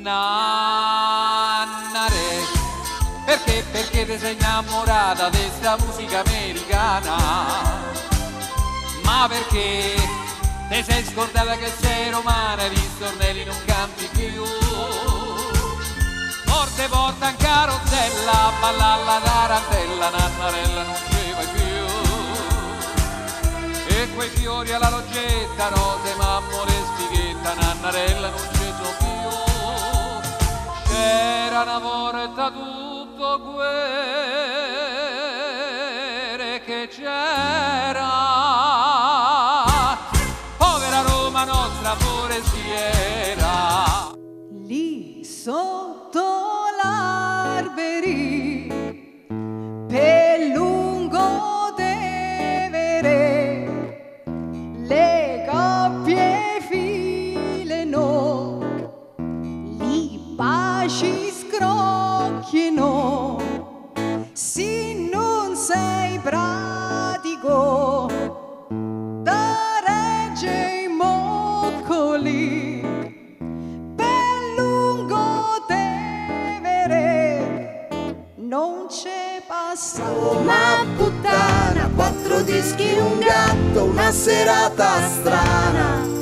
Nannare, perché ti sei innamorata di sta musica americana? Ma perché ti sei scordata che sei romana e i stornelli non canti più? Forte porta in carrozzella a ballare la tarantella, Nannarella non ci vai più. E quei fiori alla loggetta, rose, mammole, spighetta, Nannarella non ci sono più. C'era una volta tutto quello che c'era, povera Roma nostra forestiera. Lì sotto l'alberi, per lungo Tevere, le coppie fileno, lì baci scrocchiano, se non sei pratico da regge i moccoli, per lungo Tevere non c'è passato. Una puttana, 4 dischi, un gatto, una serata strana.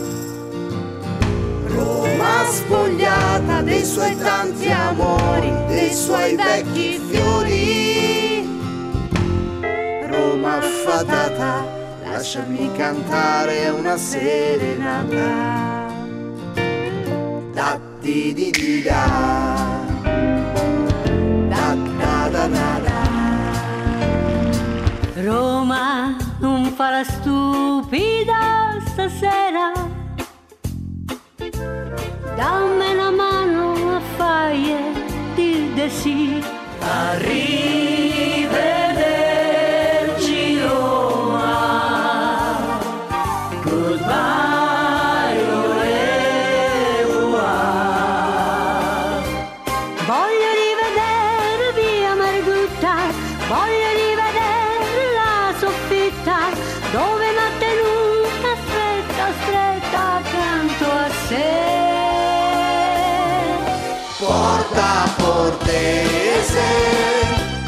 Roma spogliata dei suoi tanti amori, dei suoi vecchi fiori. Roma affatata, lasciami cantare una serenata. Da di di di da, da da da da da. Roma non fa la stupida stasera, dammi una mano a fare di sì. Arrivederci Roma, goodbye au revoir. Voglio rivedere via Margutta, voglio rivedere la soffitta, dove m'ha tenuta stretta, stretta accanto a sé. Porta Portese,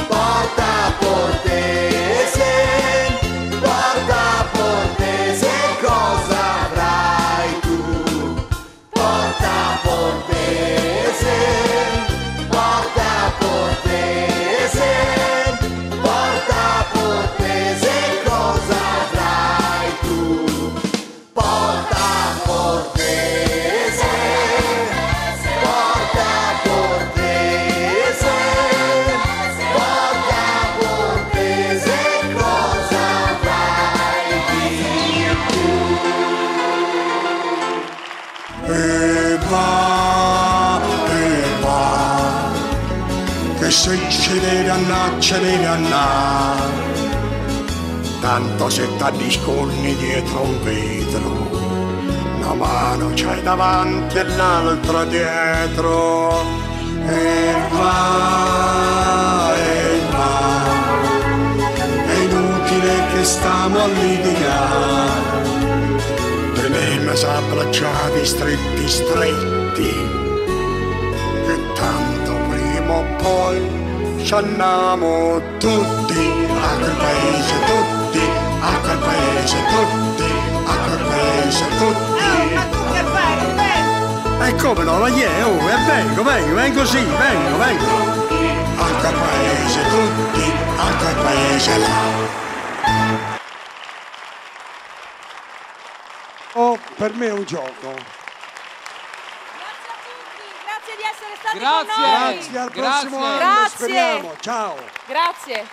porta Portese, porta Portese, cosa avrai tu? Porta Portese, porta Portese, porta Portese, cosa avrai tu? Porta Portese, porta Portese, porta Portese, cosa avrai di più? E va, che se ci devi andare, tanto se t'addisconni dietro un vetro, una mano c'hai davanti e l'altra dietro, e va, è inutile che stiamo a litigare. Teniamo s'abbracciati stretti stretti, che tanto prima o poi ci andiamo tutti a quel paese, tutti a quel paese, tutti a quel paese, tutti. Ma tu che fai? Non vengo! E come no? Ma vengo sì, vengo. A quel paese, tutti a quel paese là. Oh, per me è un gioco. Grazie a tutti, grazie di essere stati Grazie. con noi. Grazie, al Grazie. prossimo anno, Grazie. speriamo. Ciao. Grazie.